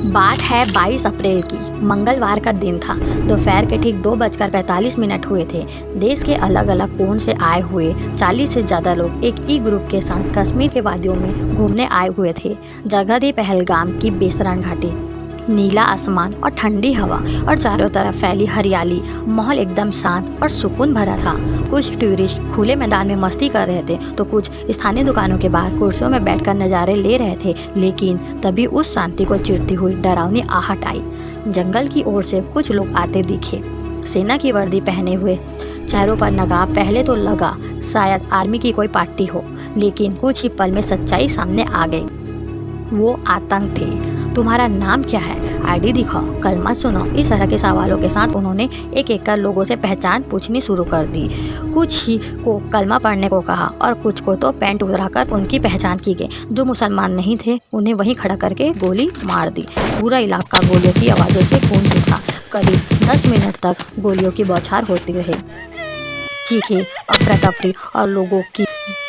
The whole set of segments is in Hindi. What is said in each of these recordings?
बात है 22 अप्रैल की। मंगलवार का दिन था। दोपहर के ठीक 2:45 हुए थे। देश के अलग अलग कोण से आए हुए 40 से ज़्यादा लोग एक ई ग्रुप के साथ कश्मीर के वादियों में घूमने आए हुए थे। जगह थी पहलगाम की बेसरान घाटी। नीला आसमान और ठंडी हवा और चारों तरफ फैली हरियाली। माहौल एकदम शांत और सुकून भरा था। कुछ टूरिस्ट खुले मैदान में मस्ती कर रहे थे तो कुछ स्थानीय दुकानों के बाहर कुर्सियों में बैठकर नज़ारे ले रहे थे। लेकिन तभी उस शांति को चिरती हुई डरावनी आहट आई। जंगल की ओर से कुछ लोग आते दिखे। सेना की वर्दी पहने हुए, चेहरों पर नकाब। पहले तो लगा शायद आर्मी की कोई पार्टी हो, लेकिन कुछ ही पल में सच्चाई सामने आ गई। वो आतंक थे। तुम्हारा नाम क्या है? आईडी दिखाओ, कलमा सुनो। इस तरह के सवालों के साथ उन्होंने एक एक कर लोगों से पहचान पूछनी शुरू कर दी। कुछ ही को कलमा पढ़ने को कहा और कुछ को तो पैंट उतराकर उनकी पहचान की गई। जो मुसलमान नहीं थे उन्हें वहीं खड़ा करके गोली मार दी। पूरा इलाका गोलियों की आवाज़ों से गूंज उठा। करीब 10 मिनट तक गोलियों की बौछार होती रही। चीखें, अफरा तफरी और लोगों की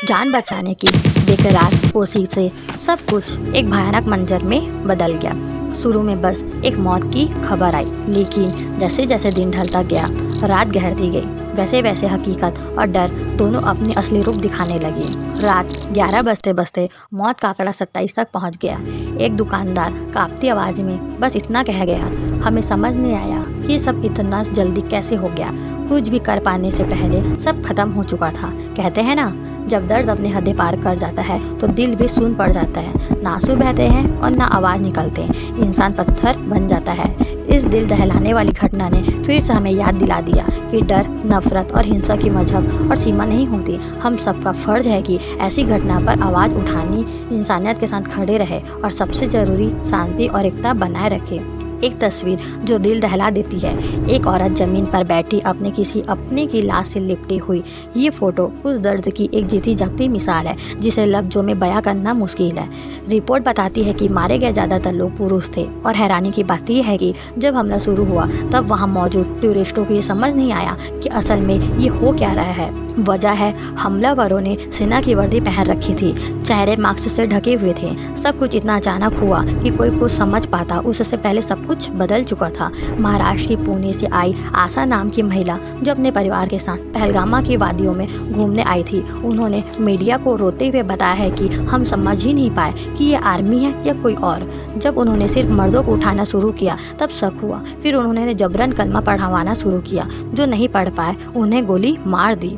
जान बचाने की बेकरार कोशिश से सब कुछ एक भयानक मंजर में बदल गया। शुरू में बस एक मौत की खबर आई, लेकिन जैसे जैसे दिन ढलता गया, रात गहरती गई, वैसे वैसे हकीकत और डर दोनों अपने असली रूप दिखाने लगे। रात 11 बजते बजते मौत का आंकड़ा 27 तक पहुंच गया। एक दुकानदार कांपती आवाज़ में बस इतना कह गया, हमें समझ नहीं आया कि सब इतना जल्दी कैसे हो गया। कुछ भी कर पाने से पहले सब खत्म हो चुका था। कहते हैं ना, जब दर्द अपने हदें पार कर जाता है तो दिल भी सुन पड़ जाता है। ना आंसू बहते हैं और ना आवाज़ निकलते, इंसान पत्थर बन जाता है। इस दिल दहलाने वाली घटना ने फिर से हमें याद दिला दिया कि डर, नफरत और हिंसा की मजहब और सीमा नहीं होती। हम सबका फर्ज है कि ऐसी घटना पर आवाज़ उठानी, इंसानियत के साथ खड़े रहे और सबसे ज़रूरी शांति और एकता बनाए रखें। एक तस्वीर जो दिल दहला देती है। एक औरत ज़मीन पर बैठी अपने किसी अपने की लाश से लिपटी हुई। ये फ़ोटो उस दर्द की एक जीती जागती मिसाल है जिसे लफ्ज़ों में बयां करना मुश्किल है। रिपोर्ट बताती है कि मारे गए ज़्यादातर लोग पुरुष थे और हैरानी की बात यह है कि जब हमला शुरू हुआ तब वहाँ मौजूद टूरिस्टों को ये समझ नहीं आया कि असल में ये हो क्या रहा है। वजह है, हमलावरों ने सेना की वर्दी पहन रखी थी, चेहरे मास्क से ढके हुए थे। सब कुछ इतना अचानक हुआ कि कोई कुछ समझ पाता उससे पहले सब कुछ बदल चुका था। महाराष्ट्र की पुणे से आई आशा नाम की महिला जो अपने परिवार के साथ पहलगामा की वादियों में घूमने आई थी, उन्होंने मीडिया को रोते हुए बताया है कि हम समझ ही नहीं पाए कि ये आर्मी है या कोई और। जब उन्होंने सिर्फ मर्दों को उठाना शुरू किया तब शक हुआ। फिर उन्होंने जबरन कलमा पढ़वाना शुरू किया। जो नहीं पढ़ पाए उन्हें गोली मार दी।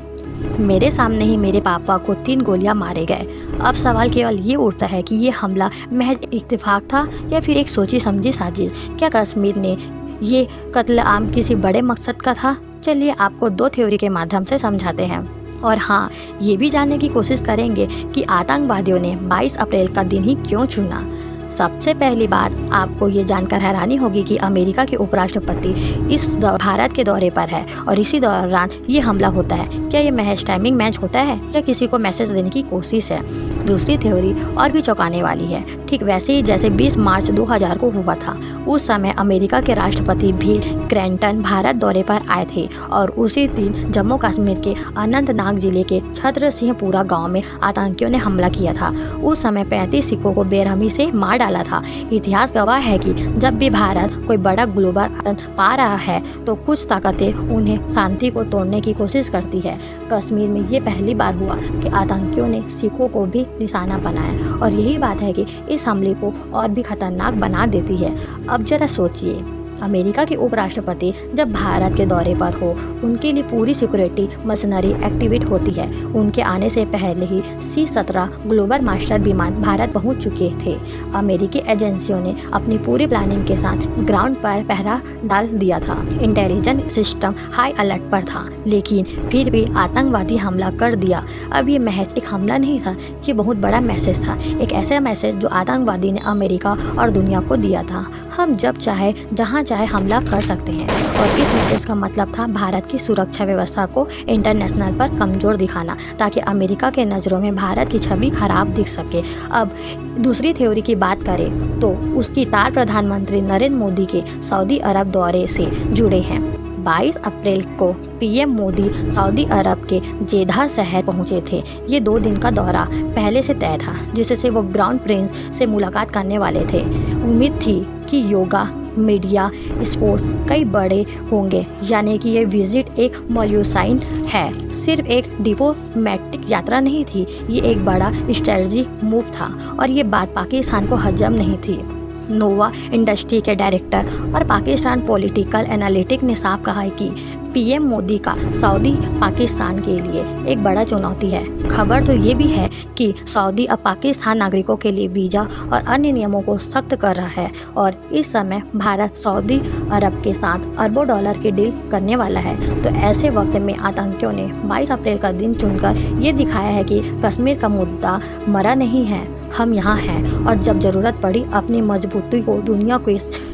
मेरे सामने ही मेरे पापा को 3 गोलियां मारे गए। अब सवाल केवल ये उठता है कि ये हमला महज इत्तेफाक था या फिर एक सोची समझी साजिश। क्या कश्मीर ने ये कत्ल आम किसी बड़े मकसद का था? चलिए आपको 2 थ्योरी के माध्यम से समझाते हैं। और हाँ, ये भी जानने की कोशिश करेंगे कि आतंकवादियों ने 22 अप्रैल का दिन ही क्यों चुना। सबसे पहली बात, आपको ये जानकर हैरानी होगी कि अमेरिका के उपराष्ट्रपति इस भारत के दौरे पर है और इसी दौरान ये हमला होता है। क्या ये महज टाइमिंग मैच होता है या किसी को मैसेज देने की कोशिश है? दूसरी थ्योरी और भी चौंकाने वाली है। ठीक वैसे ही जैसे 20 मार्च 2000 को हुआ था। उस समय अमेरिका के राष्ट्रपति बिल क्लिंटन भारत दौरे पर आए थे और उसी दिन जम्मू कश्मीर के अनंतनाग जिले के छत्रसिंहपुरा गाँव में आतंकियों ने हमला किया था। उस समय 35 सिखों को बेरहमी से मार डाला था। इतिहास गवाह है कि जब भी भारत कोई बड़ा ग्लोबल आतंक पा रहा है तो कुछ ताकतें उन्हें शांति को तोड़ने की कोशिश करती है। कश्मीर में ये पहली बार हुआ कि आतंकियों ने सिखों को भी निशाना बनाया और यही बात है कि इस हमले को और भी खतरनाक बना देती है। अब जरा सोचिए, अमेरिका के उपराष्ट्रपति जब भारत के दौरे पर हो, उनके लिए पूरी सिक्योरिटी मशीनरी एक्टिवेट होती है। उनके आने से पहले ही C-17 ग्लोबल मास्टर विमान भारत पहुंच चुके थे। अमेरिकी एजेंसियों ने अपनी पूरी प्लानिंग के साथ ग्राउंड पर पहरा डाल दिया था। इंटेलिजेंस सिस्टम हाई अलर्ट पर था, लेकिन फिर भी आतंकवादी हमला कर दिया। अब ये महज एक हमला नहीं था, ये बहुत बड़ा मैसेज था। एक ऐसा मैसेज जो आतंकवादी ने अमेरिका और दुनिया को दिया था, हम जब चाहे जहां चाहे हमला कर सकते हैं। और इस मैसेज का मतलब था भारत की सुरक्षा व्यवस्था को इंटरनेशनल पर कमज़ोर दिखाना, ताकि अमेरिका के नज़रों में भारत की छवि खराब दिख सके। अब दूसरी थ्योरी की बात करें तो उसकी तार प्रधानमंत्री नरेंद्र मोदी के सऊदी अरब दौरे से जुड़े हैं। 22 अप्रैल को पीएम मोदी सऊदी अरब के जेदा शहर पहुंचे थे। ये 2 दिन का दौरा पहले से तय था, जिससे वो ग्राउंड प्रिंस से मुलाकात करने वाले थे। उम्मीद थी कि योगा, मीडिया, स्पोर्ट्स कई बड़े होंगे, यानी कि ये विजिट एक मॉल्यूसाइन है, सिर्फ एक डिप्लोमेटिक यात्रा नहीं थी, ये एक बड़ा स्ट्रेटजी मूव था। और ये बात पाकिस्तान को हजम नहीं थी। नोवा इंडस्ट्री के डायरेक्टर और पाकिस्तान पॉलिटिकल एनालिटिक ने साफ कहा है कि पीएम मोदी का सऊदी पाकिस्तान के लिए एक बड़ा चुनौती है। खबर तो ये भी है कि सऊदी अब पाकिस्तान नागरिकों के लिए वीज़ा और अन्य नियमों को सख्त कर रहा है और इस समय भारत सऊदी अरब के साथ अरबों डॉलर की डील करने वाला है। तो ऐसे वक्त में आतंकियों ने 22 अप्रैल का दिन चुनकर ये दिखाया है कि कश्मीर का मुद्दा मरा नहीं है, हम यहाँ हैं और जब ज़रूरत पड़ी अपनी मजबूती को दुनिया को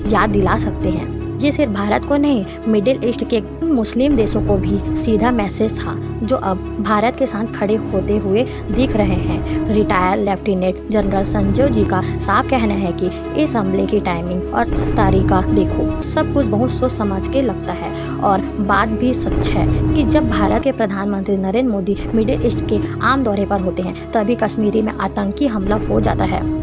याद दिला सकते हैं। ये सिर्फ भारत को नहीं, मिडिल ईस्ट के मुस्लिम देशों को भी सीधा मैसेज था, जो अब भारत के साथ खड़े होते हुए दिख रहे हैं। Retire lieutenant general Sanjay ji का साफ कहना है कि इस हमले की टाइमिंग और तरीका देखो, सब कुछ बहुत सोच समझ के लगता है। और बात भी सच है कि जब भारत के प्रधानमंत्री नरेंद्र मोदी मिडिल ईस्ट के आम दौरे पर होते हैं, तभी कश्मीरी में आतंकी हमला हो जाता है।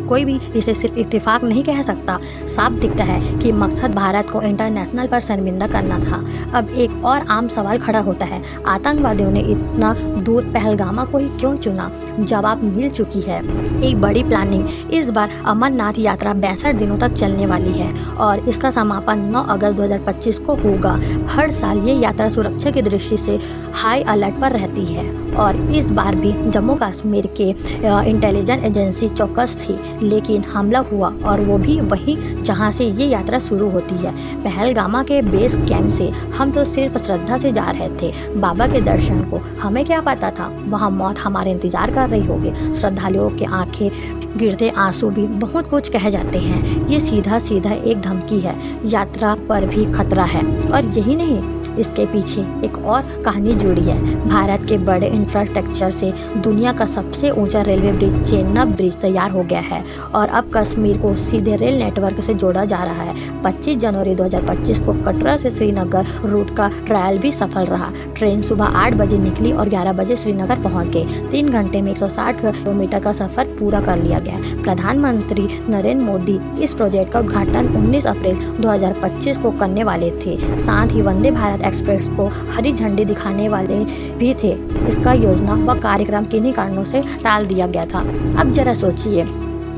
कोई भी इसे सिर्फ इत्तेफाक नहीं कह सकता। साफ दिखता है कि मकसद भारत को इंटरनेशनल पर शर्मिंदा करना था। अब एक और आम सवाल खड़ा होता है, आतंकवादियों ने इतना दूर पहलगामा को ही क्यों चुना? जवाब मिल चुकी है। एक बड़ी प्लानिंग। इस बार अमरनाथ यात्रा 62 दिनों तक चलने वाली है और इसका समापन 9 अगस्त 2025 को होगा। हर साल ये यात्रा सुरक्षा की दृष्टि से हाई अलर्ट पर रहती है और इस बार भी जम्मू कश्मीर के इंटेलिजेंस एजेंसी चौकस थी, लेकिन हमला हुआ और वो भी वहीं जहां से ये यात्रा शुरू होती है। पहलगामा के बेस कैंप से हम तो सिर्फ श्रद्धा से जा रहे थे, बाबा के दर्शन को। हमें क्या पता था वहाँ मौत हमारे इंतजार कर रही होगी। श्रद्धालुओं की आंखें गिरते आंसू भी बहुत कुछ कह जाते हैं। ये सीधा सीधा एक धमकी है, यात्रा पर भी खतरा है। और यही नहीं, इसके पीछे एक और कहानी जुड़ी है। भारत के बड़े इंफ्रास्ट्रक्चर से दुनिया का सबसे ऊंचा रेलवे ब्रिज चेन्नई ब्रिज तैयार हो गया है और अब कश्मीर को सीधे रेल नेटवर्क से जोड़ा जा रहा है। 25 जनवरी 2025 को कटरा से श्रीनगर रूट का ट्रायल भी सफल रहा। ट्रेन सुबह 8 बजे निकली और 11 बजे श्रीनगर पहुंच गई। 3 घंटे में 160 किलोमीटर का सफर पूरा कर लिया गया। प्रधानमंत्री नरेंद्र मोदी इस प्रोजेक्ट का उद्घाटन 19 अप्रैल 2025 को करने वाले थे। साथ ही वंदे भारत एक्सप्रेस को हरी झंडी दिखाने वाले भी थे। इसका योजना व कार्यक्रम किन्हीं कारणों से टाल दिया गया था। अब जरा सोचिए,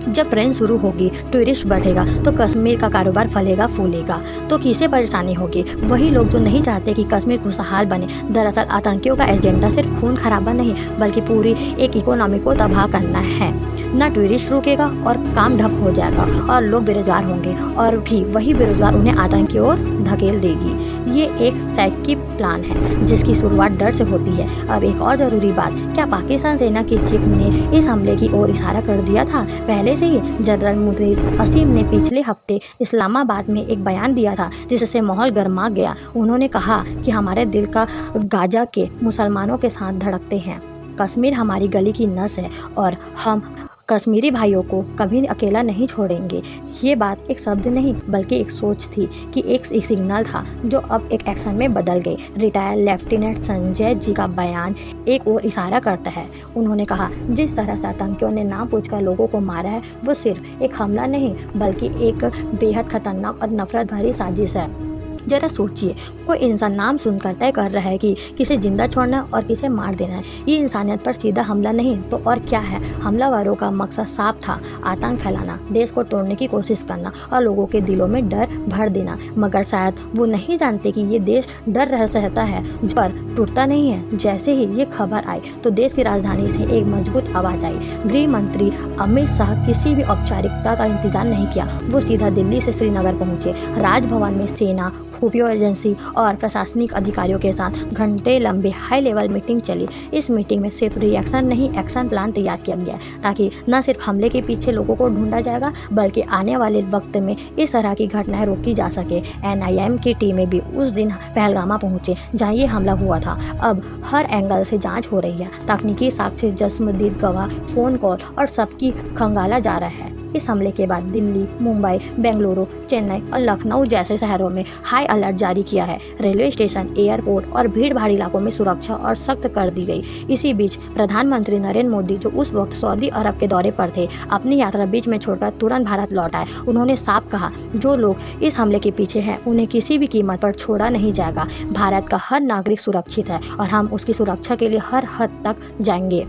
जब ट्रेन शुरू होगी, टूरिस्ट बढ़ेगा तो कश्मीर का कारोबार फलेगा फूलेगा, तो किसे परेशानी होगी? वही लोग जो नहीं चाहते कि कश्मीर खुशहाल बने। दरअसल आतंकियों का एजेंडा सिर्फ खून खराबा नहीं, बल्कि पूरी एक इकोनॉमी को तबाह करना है। ना टूरिस्ट रुकेगा और काम ठप हो जाएगा और लोग बेरोजगार होंगे और भी वही बेरोजगार उन्हें आतंक ओर धकेल देगी। ये एक सैकिब प्लान है जिसकी शुरुआत डर से होती है। अब एक और ज़रूरी बात, क्या पाकिस्तान सेना की चीफ ने इस हमले की ओर इशारा कर दिया था पहले से ही? जनरल मुनीर असीम ने पिछले हफ्ते इस्लामाबाद में एक बयान दिया था जिससे माहौल गर्मा गया। उन्होंने कहा कि हमारे दिल का गाजा के मुसलमानों के साथ धड़कते हैं। कश्मीर हमारी गली की नस है और हम कश्मीरी भाइयों को कभी अकेला नहीं छोड़ेंगे। ये बात एक शब्द नहीं बल्कि एक सोच थी कि एक सिग्नल था जो अब एक एक्शन में बदल गई। रिटायर लेफ्टिनेंट संजय जी का बयान एक और इशारा करता है। उन्होंने कहा, जिस तरह से आतंकियों ने नाम पूछकर लोगों को मारा है वो सिर्फ एक हमला नहीं बल्कि एक बेहद खतरनाक और नफरत भरी साजिश है। जरा सोचिए, कोई इंसान नाम सुनकर तय कर रहा है कि किसे जिंदा छोड़ना और किसे मार देना है। ये इंसानियत पर सीधा हमला नहीं तो और क्या है? हमलावरों का मकसद साफ था, आतंक फैलाना, देश को तोड़ने की कोशिश करना और लोगों के दिलों में डर भर देना। मगर शायद वो नहीं जानते कि ये देश डर रह सहता है पर टूटता नहीं है। जैसे ही ये खबर आई तो देश की राजधानी से एक मजबूत आवाज आई। गृह मंत्री अमित शाह किसी भी औपचारिकता का इंतजार नहीं किया, वो सीधा दिल्ली से श्रीनगर पहुंचे। राजभवन में सेना, खुफिया एजेंसी और प्रशासनिक अधिकारियों के साथ घंटे लंबी हाई लेवल मीटिंग चली। इस मीटिंग में सिर्फ रिएक्शन नहीं, एक्शन प्लान तैयार किया गया ताकि न सिर्फ हमले के पीछे लोगों को ढूंढा जाएगा बल्कि आने वाले वक्त में इस तरह की घटनाएं रोकी जा सके। NIM की टीमें भी उस दिन पहलगामा पहुंचे जहां ये हमला हुआ था। अब हर एंगल से जांच हो रही है, तकनीकी साक्ष्य, जस्मदीद गवाह, फोन कॉल और सबकी खंगाला जा रहा है। इस हमले के बाद दिल्ली, मुंबई, बेंगलुरु, चेन्नई और लखनऊ जैसे शहरों में हाई अलर्ट जारी किया है। रेलवे स्टेशन, एयरपोर्ट और भीड़ भाड़ इलाकों में सुरक्षा और सख्त कर दी गई। इसी बीच प्रधानमंत्री नरेंद्र मोदी, जो उस वक्त सऊदी अरब के दौरे पर थे, अपनी यात्रा बीच में छोड़कर तुरंत भारत लौट आए। उन्होंने साफ कहा, जो लोग इस हमले के पीछे हैं उन्हें किसी भी कीमत पर छोड़ा नहीं जाएगा। भारत का हर नागरिक सुरक्षित है और हम उसकी सुरक्षा के लिए हर हद तक जाएंगे।